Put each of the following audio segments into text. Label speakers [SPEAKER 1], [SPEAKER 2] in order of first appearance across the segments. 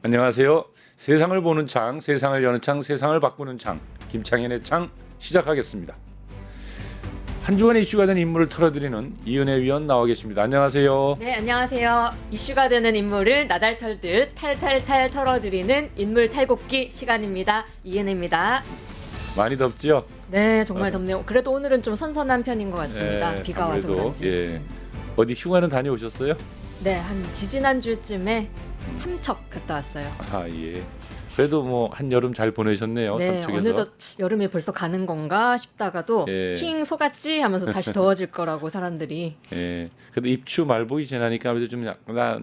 [SPEAKER 1] 안녕하세요. 세상을 보는 창, 세상을 여는 창, 세상을 바꾸는 창, 김창현의 창 시작하겠습니다. 한 주간의 이슈가 된 인물을 털어드리는 이은혜 위원 나와 계십니다. 안녕하세요.
[SPEAKER 2] 네, 안녕하세요. 이슈가 되는 인물을 나달 털듯 탈탈탈 털어드리는 인물 탈곡기 시간입니다. 이은혜입니다.
[SPEAKER 1] 많이 덥지요?
[SPEAKER 2] 네, 정말 덥네요. 그래도 오늘은 좀 선선한 편인 것 같습니다. 비가 와서
[SPEAKER 1] 아무래도,
[SPEAKER 2] 그런지.
[SPEAKER 1] 어디 휴가는 다녀오셨어요?
[SPEAKER 2] 네, 한 지지난주쯤에 삼척 갔다 왔어요.
[SPEAKER 1] 아 예. 그래도 뭐 한여름 잘 보내셨네요.
[SPEAKER 2] 네,
[SPEAKER 1] 삼척에서.
[SPEAKER 2] 어느덧 여름이 벌써 가는 건가 싶다가도 힝 속았지 하면서 다시 더워질 거라고 사람들이.
[SPEAKER 1] 예. 그래도 입추 말보기 지나니까 아무래도 좀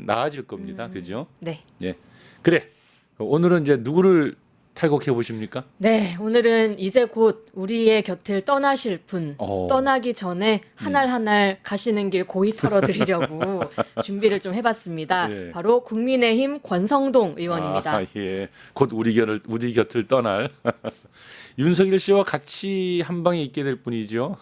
[SPEAKER 1] 나아질 겁니다. 그죠?
[SPEAKER 2] 네.
[SPEAKER 1] 예. 그래. 오늘은 이제 누구를 탈곡해 보십니까?
[SPEAKER 2] 네, 오늘은 이제 곧 우리의 곁을 떠나실 분, 떠나기 전에 한 알 한 알 가시는 길 고이 털어드리려고 준비를 좀 해봤습니다.
[SPEAKER 1] 네.
[SPEAKER 2] 바로 국민의힘 권성동 의원입니다.
[SPEAKER 1] 아, 예. 곧 우리 곁을 떠날 윤석열 씨와 같이 한 방에 있게 될 분이죠.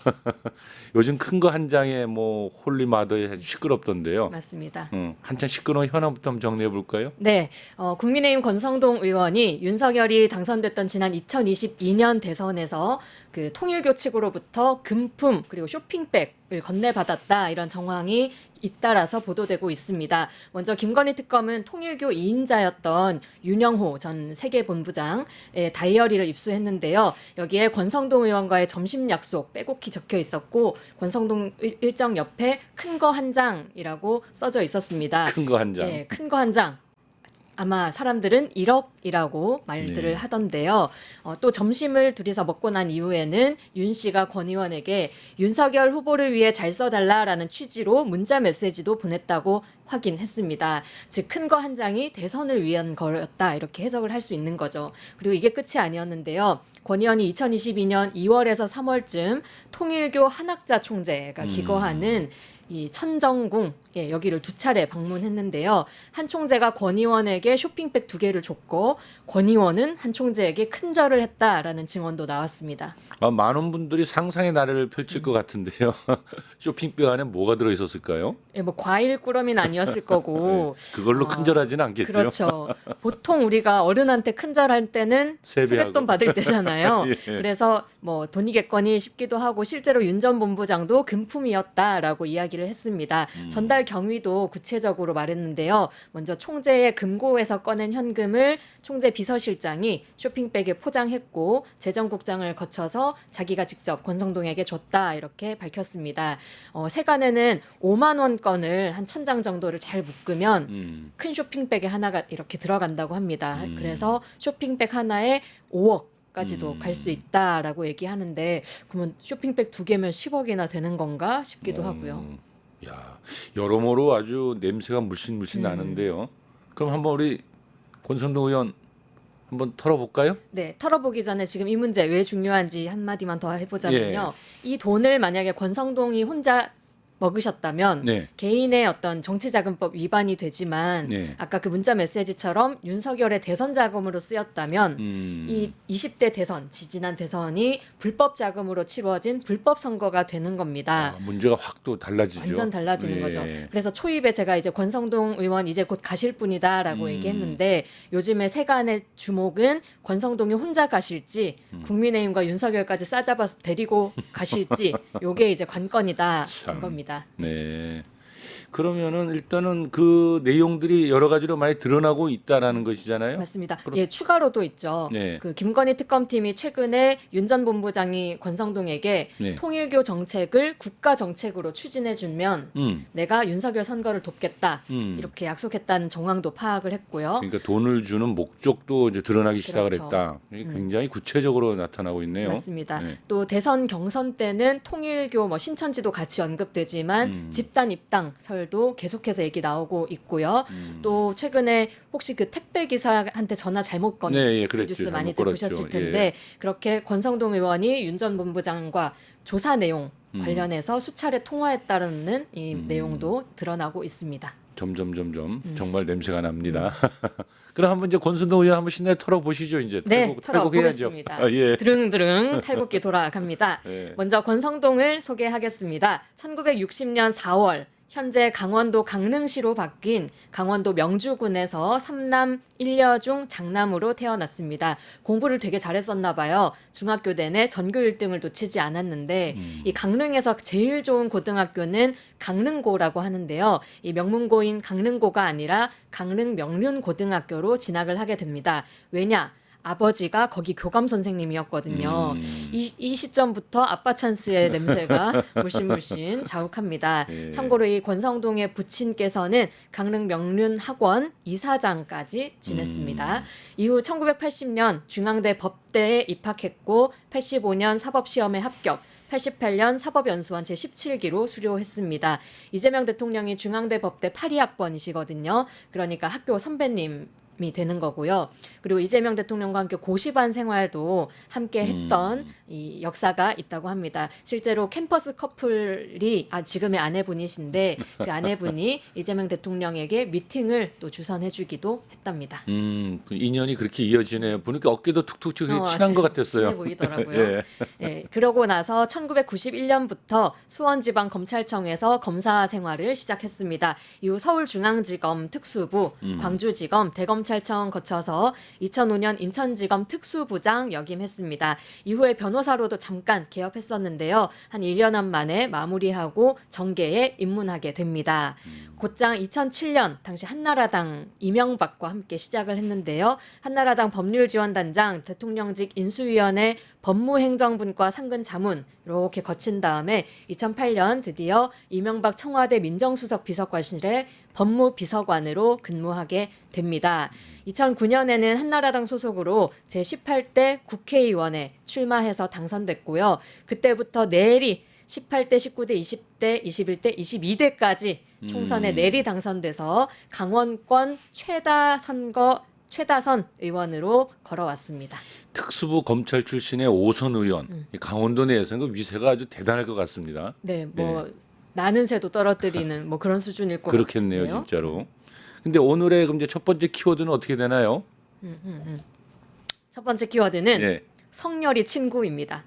[SPEAKER 1] 요즘 큰 거 한 장에 뭐 홀리마더에 아주 시끄럽던데요.
[SPEAKER 2] 맞습니다.
[SPEAKER 1] 한참 시끄러운 현황부터 한번 정리해 볼까요?
[SPEAKER 2] 네, 국민의힘 권성동 의원이 윤석열이 당선됐던 지난 2022년 대선에서 그 통일교 측으로부터 금품 그리고 쇼핑백을 건네받았다 이런 정황이 잇따라서 보도되고 있습니다. 먼저 김건희 특검은 통일교 2인자였던 윤영호 전 세계본부장의 다이어리를 입수했는데요. 여기에 권성동 의원과의 점심 약속 빼곡히 적혀 있었고 권성동 일정 옆에 큰 거 한 장이라고 써져 있었습니다.
[SPEAKER 1] 큰 거 한 장.
[SPEAKER 2] 네, 큰 거 한 장. 아마 사람들은 1억이라고 말들을
[SPEAKER 1] 네.
[SPEAKER 2] 하던데요. 또 점심을 둘이서 먹고 난 이후에는 윤 씨가 권 의원에게 윤석열 후보를 위해 잘 써달라라는 취지로 문자 메시지도 보냈다고 확인했습니다. 즉 큰 거 한 장이 대선을 위한 거였다 이렇게 해석을 할 수 있는 거죠. 그리고 이게 끝이 아니었는데요. 권 의원이 2022년 2월에서 3월쯤 통일교 한학자 총재가 기거하는 이 천정궁 여기를 두 차례 방문했는데요. 한 총재가 권 의원에게 쇼핑백 2개를 줬고 권 의원은 한 총재에게 큰절을 했다라는 증언도 나왔습니다.
[SPEAKER 1] 많은 분들이 상상의 나래를 펼칠 것 같은데요. 쇼핑백 안에 뭐가 들어 있었을까요?
[SPEAKER 2] 뭐 과일 꾸러미는 아니었을 거고
[SPEAKER 1] 그걸로 큰절하지는 않겠죠.
[SPEAKER 2] 그렇죠. 보통 우리가 어른한테 큰절할 때는 세뱃돈 받을 때잖아요.
[SPEAKER 1] 예.
[SPEAKER 2] 그래서 뭐 돈이겠거니 싶기도 하고 실제로 윤 전 본부장도 금품이었다라고 이야기를 했습니다. 전달 경위도 구체적으로 말했는데요. 먼저 총재의 금고에서 꺼낸 현금을 총재 비서실장이 쇼핑백에 포장했고 재정국장을 거쳐서 자기가 직접 권성동에게 줬다 이렇게 밝혔습니다. 세간에는 5만 원권을 한 1,000장 정도를 잘 묶으면 큰 쇼핑백에 하나가 이렇게 들어간다고 합니다. 그래서 쇼핑백 하나에 5억 까지도 갈 수 있다라고 얘기하는데 그러면 쇼핑백 2개면 10억이나 되는 건가 싶기도 하고요.
[SPEAKER 1] 야, 여러모로 아주 냄새가 물씬 나는데요. 그럼 한번 우리 권성동 의원 한번 털어볼까요?
[SPEAKER 2] 네, 털어보기 전에 지금 이 문제 왜 중요한지 한마디만 더 해보자면요. 이 돈을 만약에 권성동이 혼자 먹으셨다면 개인의 어떤 정치자금법 위반이 되지만 아까 그 문자 메시지처럼 윤석열의 대선 자금으로 쓰였다면 이 20대 대선, 지지난 대선이 불법 자금으로 치루어진 불법 선거가 되는 겁니다.
[SPEAKER 1] 문제가 확 또 달라지죠.
[SPEAKER 2] 완전 달라지는 거죠. 그래서 초입에 제가 이제 권성동 의원 이제 곧 가실 분이다라고 얘기했는데 요즘에 세간의 주목은 권성동이 혼자 가실지 국민의힘과 윤석열까지 싸잡아서 데리고 가실지 요게 이제 관건이다 한 겁니다.
[SPEAKER 1] 네. 그러면은 일단은 그 내용들이 여러 가지로 많이 드러나고 있다라는 것이잖아요.
[SPEAKER 2] 맞습니다. 예, 추가로도 있죠. 그 김건희 특검팀이 최근에 윤 전 본부장이 권성동에게 통일교 정책을 국가 정책으로 추진해 주면 내가 윤석열 선거를 돕겠다 이렇게 약속했다는 정황도 파악을 했고요.
[SPEAKER 1] 그러니까 돈을 주는 목적도 이제 드러나기 시작을
[SPEAKER 2] 그렇죠.
[SPEAKER 1] 했다. 굉장히 구체적으로 나타나고 있네요.
[SPEAKER 2] 맞습니다. 또 대선 경선 때는 통일교 뭐 신천지도 같이 언급되지만 집단 입당 설도 계속해서 얘기 나오고 있고요. 또 최근에 혹시 그 택배 기사한테 전화 잘못 건 그 뉴스 많이들 보셨을 텐데 그렇게 권성동 의원이 윤 전 본부장과 조사 내용 관련해서 수차례 통화했다는 이 내용도 드러나고 있습니다.
[SPEAKER 1] 점점 정말 냄새가 납니다. 그럼 한번 이제 권성동 의원 한번 신나게 털어보시죠. 이제
[SPEAKER 2] 네,
[SPEAKER 1] 탈곡해야죠.
[SPEAKER 2] 털어보겠습니다.
[SPEAKER 1] 예.
[SPEAKER 2] 드릉드릉 탈곡기 돌아갑니다.
[SPEAKER 1] 네.
[SPEAKER 2] 먼저 권성동을 소개하겠습니다. 1960년 4월 현재 강원도 강릉시로 바뀐 강원도 명주군에서 3남 1녀 중 장남으로 태어났습니다. 공부를 되게 잘했었나 봐요. 중학교 내내 전교 1등을 놓치지 않았는데 이 강릉에서 제일 좋은 고등학교는 강릉고라고 하는데요. 이 명문고인 강릉고가 아니라 강릉명륜고등학교로 진학을 하게 됩니다. 왜냐? 아버지가 거기 교감 선생님이었거든요. 이 시점부터 아빠 찬스의 냄새가 물씬물씬 자욱합니다.
[SPEAKER 1] 예.
[SPEAKER 2] 참고로 이 권성동의 부친께서는 강릉 명륜학원 이사장까지 지냈습니다. 이후 1980년 중앙대 법대에 입학했고 85년 사법시험에 합격. 88년 사법연수원 제17기로 수료했습니다. 이재명 대통령이 중앙대 법대 82학번이시거든요. 그러니까 학교 선배님이 되는 거고요. 그리고 이재명 대통령과 함께 고시반 생활도 함께 했던 이 역사가 있다고 합니다. 실제로 캠퍼스 커플이 지금의 아내분이신데 그 아내분이 이재명 대통령에게 미팅을 또 주선해주기도 했답니다.
[SPEAKER 1] 그 인연이 그렇게 이어지네요. 보니까 어깨도 툭툭 치고 친한 것 같았어요.
[SPEAKER 2] 친해 보이더라고요.
[SPEAKER 1] 예.
[SPEAKER 2] 예, 그러고 나서 1991년부터 수원지방검찰청에서 검사 생활을 시작했습니다. 이후 서울중앙지검 특수부, 광주지검, 대검찰청 거쳐서 2005년 인천지검 특수부장 역임했습니다. 이후에 변호사로도 잠깐 개업했었는데요. 한 1년 한 만에 마무리하고 정계에 입문하게 됩니다. 곧장 2007년 당시 한나라당 이명박과 함께 시작을 했는데요. 한나라당 법률지원단장, 대통령직 인수위원회 법무행정분과 상근 자문 이렇게 거친 다음에 2008년 드디어 이명박 청와대 민정수석 비서관실의 법무비서관으로 근무하게 됩니다. 2009년에는 한나라당 소속으로 제18대 국회의원에 출마해서 당선됐고요. 그때부터 내리 18대, 19대, 20대, 21대, 22대까지 총선에 내리 당선돼서 강원권 최다선 의원으로 걸어왔습니다.
[SPEAKER 1] 특수부 검찰 출신의 5선 의원, 이 강원도 내에서는 그 위세가 아주 대단할 것 같습니다.
[SPEAKER 2] 네, 나는 새도 떨어뜨리는 그런 수준일 것
[SPEAKER 1] 그렇겠네요,
[SPEAKER 2] 같은데요.
[SPEAKER 1] 진짜로. 근데 오늘의 그럼 이제 첫 번째 키워드는 어떻게 되나요?
[SPEAKER 2] 첫 번째 키워드는
[SPEAKER 1] 예.
[SPEAKER 2] 성렬이 친구입니다.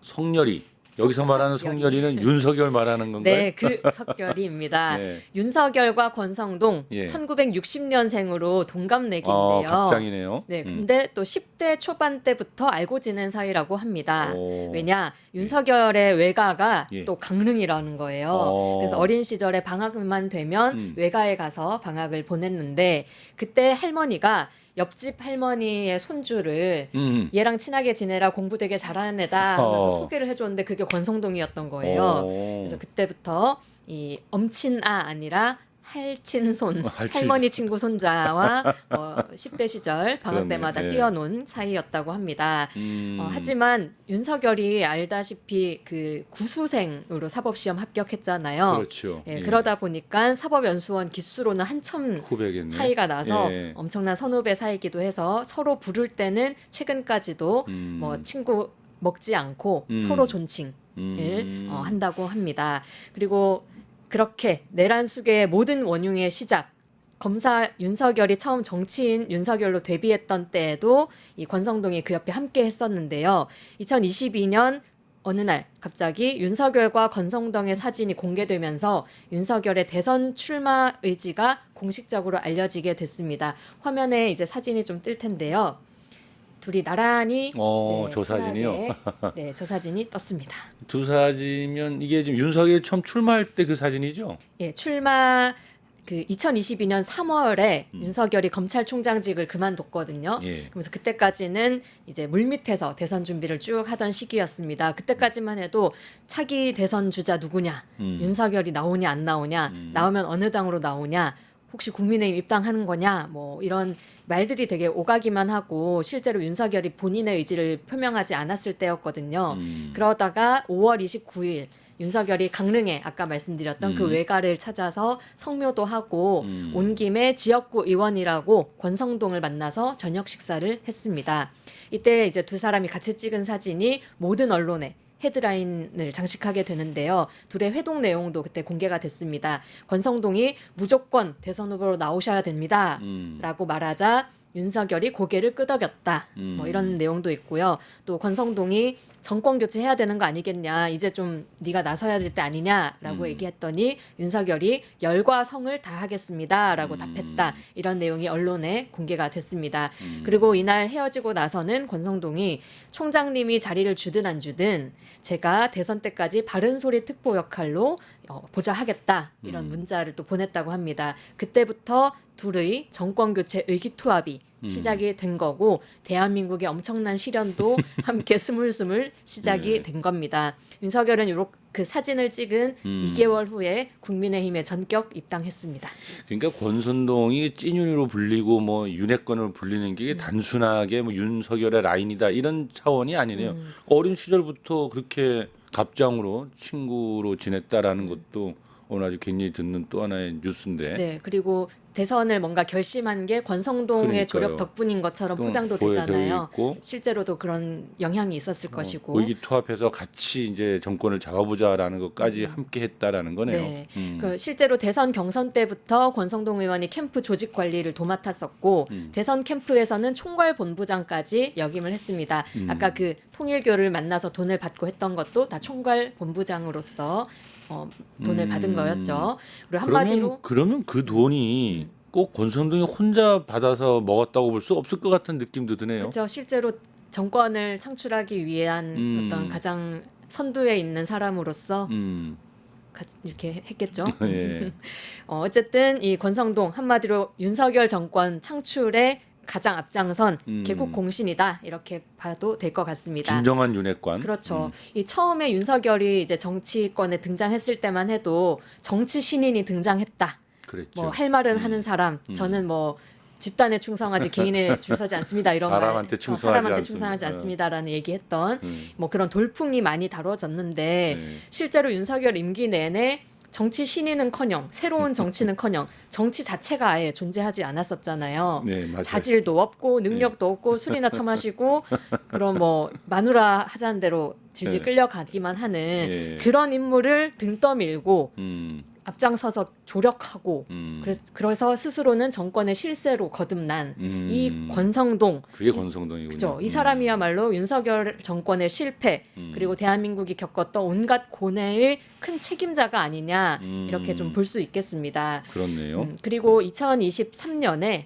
[SPEAKER 1] 성렬이. 여기서 말하는 성렬이는 윤석열 말하는 건가요?
[SPEAKER 2] 네, 그 석열이입니다.
[SPEAKER 1] 네.
[SPEAKER 2] 윤석열과 권성동
[SPEAKER 1] 예.
[SPEAKER 2] 1960년생으로 동갑내기인데요.
[SPEAKER 1] 갑장이네요.
[SPEAKER 2] 네, 근데 또 10대 초반 때부터 알고 지낸 사이라고 합니다.
[SPEAKER 1] 오.
[SPEAKER 2] 왜냐, 윤석열의 외가가
[SPEAKER 1] 예.
[SPEAKER 2] 또 강릉이라는 거예요. 그래서 어린 시절에 방학만 되면 외가에 가서 방학을 보냈는데 그때 할머니가 옆집 할머니의 손주를 얘랑 친하게 지내라 공부 되게 잘하는 애다 하면서 소개를 해줬는데 그게 권성동이었던 거예요. 그래서 그때부터 이 엄친아 아니라 할친손, 할머니 친구 손자와 10대 시절 방학 때마다
[SPEAKER 1] 예.
[SPEAKER 2] 뛰어논 사이였다고 합니다. 하지만 윤석열이 알다시피 그 구수생으로 사법시험 합격했잖아요.
[SPEAKER 1] 그렇죠.
[SPEAKER 2] 예,
[SPEAKER 1] 예.
[SPEAKER 2] 그러다 보니까 사법연수원 기수로는 한참
[SPEAKER 1] 후배겠네.
[SPEAKER 2] 차이가 나서
[SPEAKER 1] 예.
[SPEAKER 2] 엄청난 선후배 사이기도 해서 서로 부를 때는 최근까지도 친구 먹지 않고 서로 존칭을 한다고 합니다. 그리고 그렇게 내란숙의 모든 원흉의 시작, 검사 윤석열이 처음 정치인 윤석열로 데뷔했던 때에도 이 권성동이 그 옆에 함께 했었는데요. 2022년 어느 날 갑자기 윤석열과 권성동의 사진이 공개되면서 윤석열의 대선 출마 의지가 공식적으로 알려지게 됐습니다. 화면에 이제 사진이 좀 뜰 텐데요. 둘이 나란히
[SPEAKER 1] 저 사진이요?
[SPEAKER 2] 친하게, 네, 저 사진이 떴습니다.
[SPEAKER 1] 두 사진이면 이게 지금 윤석열이 처음 출마할 때 그 사진이죠?
[SPEAKER 2] 예, 출마 그 2022년 3월에 윤석열이 검찰총장직을 그만뒀거든요.
[SPEAKER 1] 예.
[SPEAKER 2] 그래서 그때까지는 이제 물밑에서 대선 준비를 쭉 하던 시기였습니다. 그때까지만 해도 차기 대선 주자 누구냐, 윤석열이 나오냐 안 나오냐, 나오면 어느 당으로 나오냐, 혹시 국민의힘 입당하는 거냐, 이런 말들이 되게 오가기만 하고 실제로 윤석열이 본인의 의지를 표명하지 않았을 때였거든요. 그러다가 5월 29일 윤석열이 강릉에 아까 말씀드렸던 그 외가를 찾아서 성묘도 하고 온 김에 지역구 의원이라고 권성동을 만나서 저녁 식사를 했습니다. 이때 이제 두 사람이 같이 찍은 사진이 모든 언론에 헤드라인을 장식하게 되는데요. 둘의 회동 내용도 그때 공개가 됐습니다. 권성동이 무조건 대선 후보로 나오셔야 됩니다. 라고 말하자 윤석열이 고개를 끄덕였다. 뭐 이런 내용도 있고요. 또 권성동이 정권 교체해야 되는 거 아니겠냐. 이제 좀 네가 나서야 될 때 아니냐라고 얘기했더니 윤석열이 열과 성을 다하겠습니다라고 답했다. 이런 내용이 언론에 공개가 됐습니다. 그리고 이날 헤어지고 나서는 권성동이 총장님이 자리를 주든 안 주든 제가 대선 때까지 바른 소리 특보 역할로 보자 하겠다. 이런 문자를 또 보냈다고 합니다. 그때부터 둘의 정권 교체 의기투합이 시작이 된 거고 대한민국의 엄청난 시련도 함께 스물스물 시작이 된 겁니다. 윤석열은 그 사진을 찍은 2개월 후에 국민의힘에 전격 입당했습니다.
[SPEAKER 1] 그러니까 권선동이 찐윤으로 불리고 뭐 윤핵관으로 불리는 게 단순하게 뭐 윤석열의 라인이다 이런 차원이 아니네요. 어린 시절부터 그렇게 갑장으로 친구로 지냈다라는 것도 오늘 아주 굉장히 듣는 또 하나의 뉴스인데.
[SPEAKER 2] 네, 그리고 대선을 뭔가 결심한 게 권성동의
[SPEAKER 1] 그러니까요.
[SPEAKER 2] 조력 덕분인 것처럼 포장도
[SPEAKER 1] 보여져
[SPEAKER 2] 되잖아요.
[SPEAKER 1] 있고.
[SPEAKER 2] 실제로도 그런 영향이 있었을 것이고.
[SPEAKER 1] 의기투합해서 같이 이제 정권을 잡아보자라는 것까지 함께 했다라는 거네요.
[SPEAKER 2] 네, 그 실제로 대선 경선 때부터 권성동 의원이 캠프 조직 관리를 도맡았었고 대선 캠프에서는 총괄 본부장까지 역임을 했습니다. 아까 그 통일교를 만나서 돈을 받고 했던 것도 다 총괄 본부장으로서 돈을 받은 거였죠. 그리고 한마디로
[SPEAKER 1] 그러면 그 돈이 꼭 권선동이 혼자 받아서 먹었다고 볼 수 없을 것 같은 느낌도 드네요.
[SPEAKER 2] 그렇죠. 실제로 정권을 창출하기 위한 어떤 가장 선두에 있는 사람으로서 이렇게 했겠죠.
[SPEAKER 1] 예.
[SPEAKER 2] 어쨌든 이 권성동 한마디로 윤석열 정권 창출에 가장 앞장선 개국 공신이다 이렇게 봐도 될 것 같습니다.
[SPEAKER 1] 진정한 윤핵관.
[SPEAKER 2] 그렇죠. 이 처음에 윤석열이 이제 정치권에 등장했을 때만 해도 정치 신인이 등장했다.
[SPEAKER 1] 그랬죠.
[SPEAKER 2] 뭐 할 말은 하는 사람. 저는 뭐 집단에 충성하지 개인에 줄 서지 않습니다. 이런
[SPEAKER 1] 사람한테
[SPEAKER 2] 말.
[SPEAKER 1] 충성하지
[SPEAKER 2] 사람한테
[SPEAKER 1] 않습니다.
[SPEAKER 2] 충성하지 않습니다라는 얘기했던 뭐 그런 돌풍이 많이 다뤄졌는데
[SPEAKER 1] 네.
[SPEAKER 2] 실제로 윤석열 임기 내내 정치 신인은커녕 새로운 정치는커녕 정치 자체가 아예 존재하지 않았었잖아요.
[SPEAKER 1] 네, 맞아요.
[SPEAKER 2] 자질도 없고 능력도 없고 술이나 처마시고 그런 뭐 마누라 하자는 대로 질질
[SPEAKER 1] 네.
[SPEAKER 2] 끌려가기만 하는
[SPEAKER 1] 예.
[SPEAKER 2] 그런 인물을 등 떠밀고 앞장서서 조력하고 그래서 스스로는 정권의 실세로 거듭난 이 권성동
[SPEAKER 1] 그게 권성동이군요.
[SPEAKER 2] 그죠. 이 사람이야말로 윤석열 정권의 실패 그리고 대한민국이 겪었던 온갖 고뇌의 큰 책임자가 아니냐 이렇게 좀 볼 수 있겠습니다.
[SPEAKER 1] 그렇네요.
[SPEAKER 2] 그리고 2023년에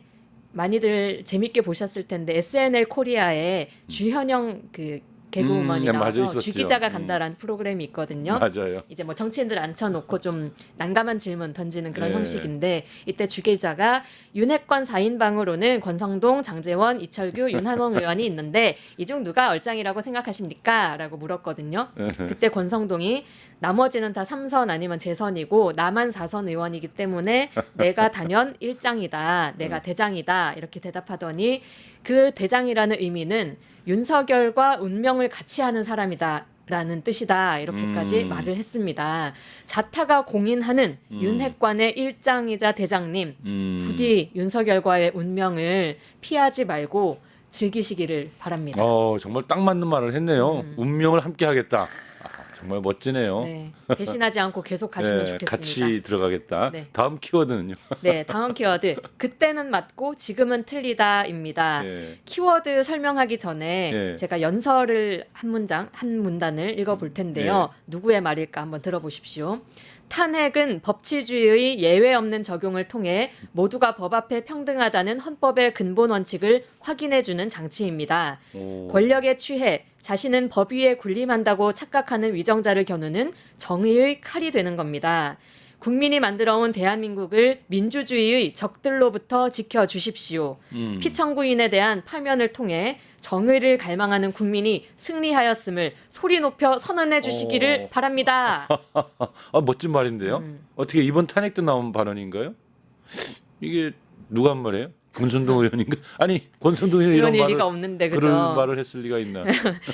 [SPEAKER 2] 많이들 재밌게 보셨을 텐데 SNL 코리아에 주현영 그 개그우먼이
[SPEAKER 1] 맞아,
[SPEAKER 2] 나와서
[SPEAKER 1] 있었죠.
[SPEAKER 2] 주 기자가 간다라는 프로그램이 있거든요.
[SPEAKER 1] 맞아요.
[SPEAKER 2] 이제 뭐 정치인들 앉혀놓고 좀 난감한 질문 던지는 그런
[SPEAKER 1] 네.
[SPEAKER 2] 형식인데 이때 주 기자가 윤핵관 4인방으로는 권성동, 장제원, 이철규, 윤한홍 의원이 있는데 이 중 누가 얼짱이라고 생각하십니까? 라고 물었거든요. 그때 권성동이 나머지는 다 3선 아니면 재선이고 나만 4선 의원이기 때문에 내가 단연 1장이다. 내가 대장이다. 이렇게 대답하더니 그 대장이라는 의미는 윤석열과 운명을 같이 하는 사람이다. 라는 뜻이다. 이렇게까지 말을 했습니다. 자타가 공인하는 윤핵관의 일장이자 대장님 부디 윤석열과의 운명을 피하지 말고 즐기시기를 바랍니다.
[SPEAKER 1] 정말 딱 맞는 말을 했네요. 운명을 함께 하겠다. 정말 멋지네요.
[SPEAKER 2] 네, 대신하지 않고 계속 가시면 좋겠습니다.
[SPEAKER 1] 같이 들어가겠다.
[SPEAKER 2] 네.
[SPEAKER 1] 다음 키워드는요.
[SPEAKER 2] 네, 다음 키워드 그때는 맞고 지금은 틀리다입니다.
[SPEAKER 1] 예.
[SPEAKER 2] 키워드 설명하기 전에
[SPEAKER 1] 예.
[SPEAKER 2] 제가 연설을 한 문단을 읽어볼 텐데요. 누구의 말일까 한번 들어보십시오. 탄핵은 법치주의의 예외 없는 적용을 통해 모두가 법 앞에 평등하다는 헌법의 근본 원칙을 확인해주는 장치입니다. 권력에 취해 자신은 법 위에 군림한다고 착각하는 위정자를 겨누는 정의의 칼이 되는 겁니다. 국민이 만들어온 대한민국을 민주주의의 적들로부터 지켜주십시오. 피청구인에 대한 파면을 통해 정의를 갈망하는 국민이 승리하였음을 소리 높여 선언해 주시기를 바랍니다.
[SPEAKER 1] 멋진 말인데요. 어떻게 이번 탄핵 때 나온 발언인가요? 이게 누가 한 말이에요? 권선동 의원인가? 아니 권선동 의원이
[SPEAKER 2] 이런
[SPEAKER 1] 이런
[SPEAKER 2] 얘기가
[SPEAKER 1] 말을
[SPEAKER 2] 없는데 그죠?
[SPEAKER 1] 그런 말을 했을 리가 있나?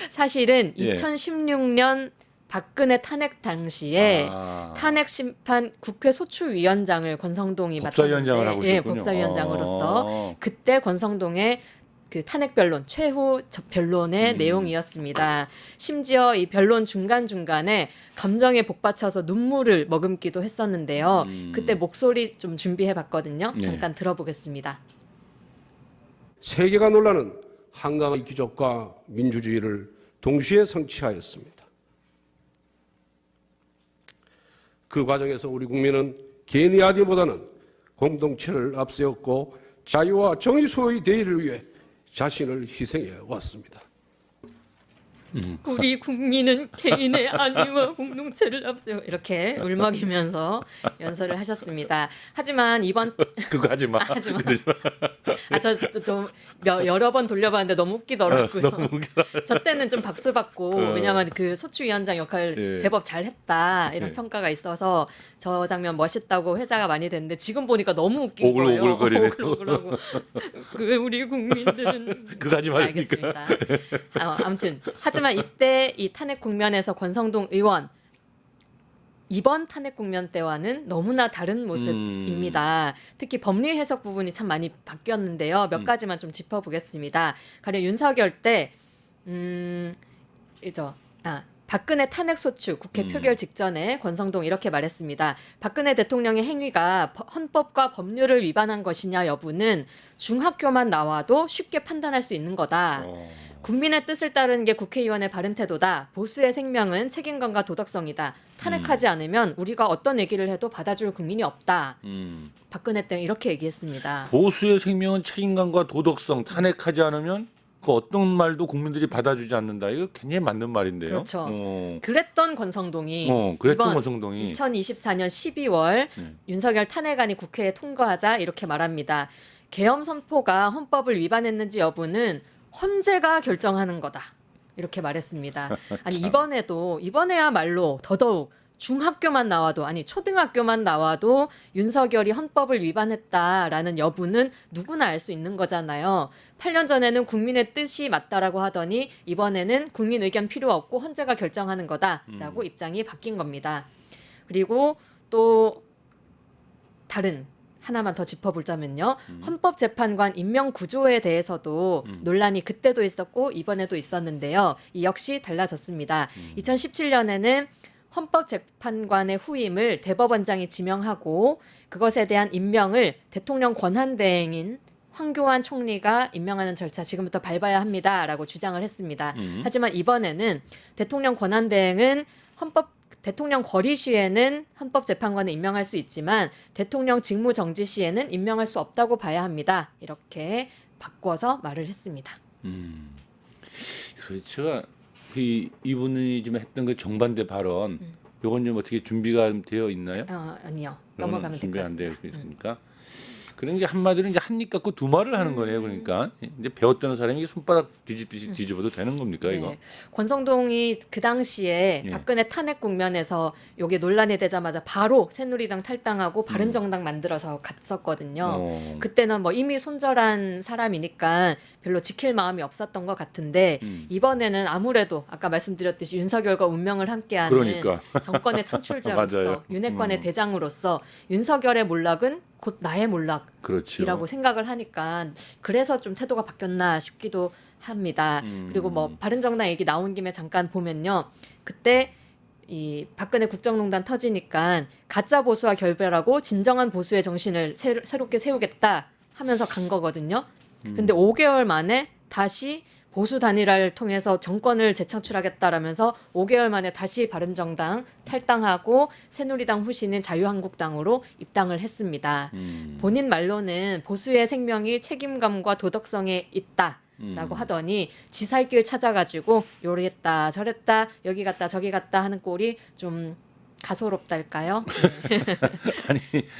[SPEAKER 2] 사실은
[SPEAKER 1] 예.
[SPEAKER 2] 2016년 박근혜 탄핵 당시에 탄핵 심판 국회 소추위원장을 권성동이
[SPEAKER 1] 법사위원장을
[SPEAKER 2] 맡았는데
[SPEAKER 1] 하고
[SPEAKER 2] 예,
[SPEAKER 1] 있었군요.
[SPEAKER 2] 법사위원장으로서 그때 권성동의 그 탄핵 변론 최후 변론의 내용이었습니다. 심지어 이 변론 중간 중간에 감정에 복받쳐서 눈물을 머금기도 했었는데요. 그때 목소리 좀 준비해봤거든요.
[SPEAKER 1] 네.
[SPEAKER 2] 잠깐 들어보겠습니다.
[SPEAKER 3] 세계가 놀라는 한강의 기적과 민주주의를 동시에 성취하였습니다. 그 과정에서 우리 국민은 개인의 아디보다는 공동체를 앞세웠고 자유와 정의 수호의 대의를 위해 자신을 희생해 왔습니다.
[SPEAKER 2] 우리 국민은 개인의 안위와 공동체를 앞세워 이렇게 울먹이면서 연설을 하셨습니다. 하지만 이번
[SPEAKER 1] 그거 하지 마.
[SPEAKER 2] 하지 마.
[SPEAKER 1] 그러지 마.
[SPEAKER 2] 좀 여러 번 돌려봤는데 너무 웃기더라고요.
[SPEAKER 1] 너무 웃겨.
[SPEAKER 2] 저 때는 좀 박수 받고 왜냐하면 그 소추위원장 역할
[SPEAKER 1] 예.
[SPEAKER 2] 제법 잘했다 이런
[SPEAKER 1] 예.
[SPEAKER 2] 평가가 있어서 저 장면 멋있다고 회자가 많이 됐는데 지금 보니까 너무 웃긴 거예요.
[SPEAKER 1] 오글오글거리네.
[SPEAKER 2] 오글오글하고 그 우리 국민들은
[SPEAKER 1] 그거 하지 말니까.
[SPEAKER 2] 알겠습니다. 아무튼 하지만 이때 이 탄핵 국면에서 권성동 의원 이번 탄핵 국면 때와는 너무나 다른 모습입니다. 특히 법리 해석 부분이 참 많이 바뀌었는데요. 몇 가지만 좀 짚어보겠습니다. 가령 윤석열 때 박근혜 탄핵 소추 국회 표결 직전에 권성동 이렇게 말했습니다. 박근혜 대통령의 행위가 헌법과 법률을 위반한 것이냐 여부는 중학교만 나와도 쉽게 판단할 수 있는 거다. 국민의 뜻을 따르는 게 국회의원의 바른 태도다. 보수의 생명은 책임감과 도덕성이다. 탄핵하지 않으면 우리가 어떤 얘기를 해도 받아줄 국민이 없다. 박근혜 때 이렇게 얘기했습니다.
[SPEAKER 1] 보수의 생명은 책임감과 도덕성. 탄핵하지 않으면 그 어떤 말도 국민들이 받아주지 않는다. 이거 굉장히 맞는 말인데요.
[SPEAKER 2] 그렇죠. 그랬던 권성동이
[SPEAKER 1] 그랬던
[SPEAKER 2] 이번
[SPEAKER 1] 권성동이
[SPEAKER 2] 2024년 12월 윤석열 탄핵안이 국회에 통과하자 이렇게 말합니다. 계엄 선포가 헌법을 위반했는지 여부는 헌재가 결정하는 거다. 이렇게 말했습니다. 아니 이번에야말로 더더욱 중학교만 나와도 아니 초등학교만 나와도 윤석열이 헌법을 위반했다라는 여부는 누구나 알 수 있는 거잖아요. 8년 전에는 국민의 뜻이 맞다라고 하더니 이번에는 국민 의견 필요 없고 헌재가 결정하는 거다라고 입장이 바뀐 겁니다. 그리고 또 다른 하나만 더 짚어보자면요. 헌법재판관 임명 구조에 대해서도 논란이 그때도 있었고 이번에도 있었는데요. 이 역시 달라졌습니다. 2017년에는 헌법재판관의 후임을 대법원장이 지명하고 그것에 대한 임명을 대통령 권한대행인 황교안 총리가 임명하는 절차 지금부터 밟아야 합니다라고 주장을 했습니다. 하지만 이번에는 대통령 권한대행은 대통령 거리 시에는 헌법재판관을 임명할 수 있지만 대통령 직무 정지 시에는 임명할 수 없다고 봐야 합니다. 이렇게 바꿔서 말을 했습니다.
[SPEAKER 1] 그래서 제가 이분이 지금 했던 그 정반대 발언, 요건 좀 어떻게 준비가 되어 있나요?
[SPEAKER 2] 아니요. 넘어가면 될 것
[SPEAKER 1] 준비 안 되어
[SPEAKER 2] 같습니다.
[SPEAKER 1] 있습니까? 그런 게 한마디로 이제 한 입 갖고 두 말을 하는 거네요. 그러니까 이제 배웠다는 사람이 손바닥 뒤집듯이 뒤집어도 되는 겁니까 이거?
[SPEAKER 2] 권성동이 그 당시에
[SPEAKER 1] 예.
[SPEAKER 2] 박근혜 탄핵 국면에서 요게 논란이 되자마자 바로 새누리당 탈당하고 바른정당 만들어서 갔었거든요. 그때는 뭐 이미 손절한 사람이니까 별로 지킬 마음이 없었던 것 같은데 이번에는 아무래도 아까 말씀드렸듯이 윤석열과 운명을 함께하는
[SPEAKER 1] 그러니까.
[SPEAKER 2] 정권의 창출자로서
[SPEAKER 1] 맞아요.
[SPEAKER 2] 윤핵관의 대장으로서 윤석열의 몰락은 곧 나의 몰락이라고
[SPEAKER 1] 그렇죠.
[SPEAKER 2] 생각을 하니까 그래서 좀 태도가 바뀌었나 싶기도 합니다. 그리고 뭐 바른정당 얘기 나온 김에 잠깐 보면요. 그때 이 박근혜 국정농단 터지니까 가짜 보수와 결별하고 진정한 보수의 정신을 새롭게 세우겠다 하면서 간 거거든요. 근데 5개월 만에 다시 보수 단일화를 통해서 정권을 재창출하겠다라면서 5개월 만에 다시 바른정당 탈당하고 새누리당 후신인 자유한국당으로 입당을 했습니다. 본인 말로는 보수의 생명이 책임감과 도덕성에 있다라고 하더니 지살길 찾아가지고 요랬다 저랬다 여기 갔다 저기 갔다 하는 꼴이 좀 가소롭달까요?
[SPEAKER 1] 아니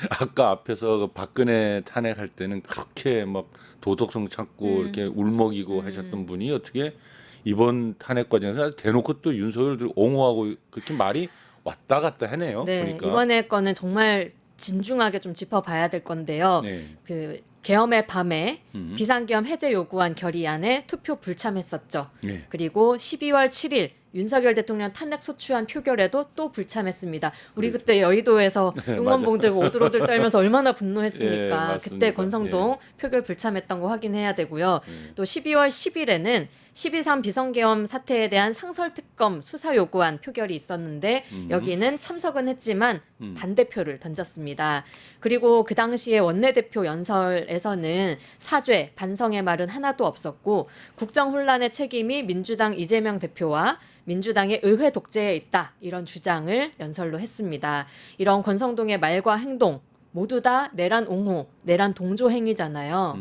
[SPEAKER 1] 아까 앞에서 그 박근혜 탄핵할 때는 그렇게 막 도덕성 찾고 이렇게 울먹이고 하셨던 분이 어떻게 이번 탄핵 과정에서 대놓고 또 윤석열을 옹호하고 그렇게 말이 왔다 갔다 하네요.
[SPEAKER 2] 네,
[SPEAKER 1] 그러니까.
[SPEAKER 2] 이번에 거는 정말 진중하게 좀 짚어봐야 될 건데요.
[SPEAKER 1] 네.
[SPEAKER 2] 그 계엄의 밤에 비상계엄 해제 요구안 결의안에 투표 불참했었죠.
[SPEAKER 1] 네.
[SPEAKER 2] 그리고 12월 7일 윤석열 대통령 탄핵 소추안 표결에도 또 불참했습니다. 우리 그때 여의도에서 응원봉 들고 오들오들 떨면서 얼마나 분노했습니까?
[SPEAKER 1] 예, 맞습니다.
[SPEAKER 2] 그때 권성동 표결 불참했던 거 확인해야 되고요. 또 12월 10일에는 12.3 비상계엄 사태에 대한 상설특검 수사 요구안 표결이 있었는데 여기는 참석은 했지만 반대표를 던졌습니다. 그리고 그 당시에 원내대표 연설에서는 사죄, 반성의 말은 하나도 없었고 국정 혼란의 책임이 민주당 이재명 대표와 민주당의 의회 독재에 있다. 이런 주장을 연설로 했습니다. 이런 권성동의 말과 행동 모두 다 내란 옹호, 내란 동조 행위잖아요.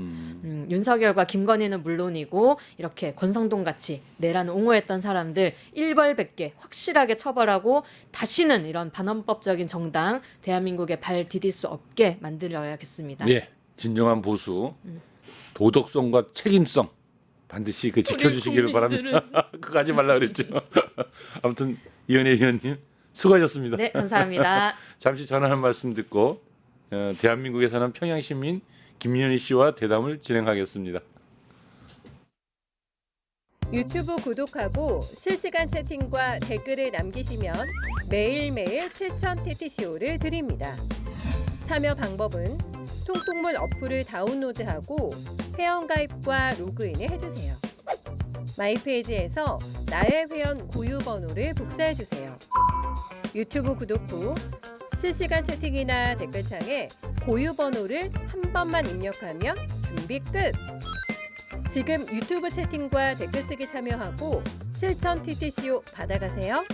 [SPEAKER 2] 윤석열과 김건희는 물론이고 이렇게 권성동 같이 내란 옹호했던 사람들 일벌백계 확실하게 처벌하고 다시는 이런 반헌법적인 정당 대한민국에 발 디딜 수 없게 만들어야겠습니다.
[SPEAKER 1] 예, 진정한 보수, 도덕성과 책임성 반드시 그 지켜주시기를 바랍니다. 그거 하지 말라 그랬죠. 아무튼 이은혜 의원님 수고하셨습니다.
[SPEAKER 2] 네, 감사합니다.
[SPEAKER 1] 잠시 전하는 말씀 듣고 대한민국에 사는 평양 시민 김연희 씨와 대담을 진행하겠습니다.
[SPEAKER 4] 유튜브 구독하고 실시간 채팅과 댓글을 남기시면 매일매일 7천 TTCO를 드립니다. 참여 방법은 통통물 어플을 다운로드하고 회원가입과 로그인을 해주세요. 마이페이지에서 나의 회원 고유 번호를 복사해주세요. 유튜브 구독 후 실시간 채팅이나 댓글창에 고유 번호를 한 번만 입력하면 준비 끝! 지금 유튜브 채팅과 댓글 쓰기 참여하고 실천 TTCO 받아가세요.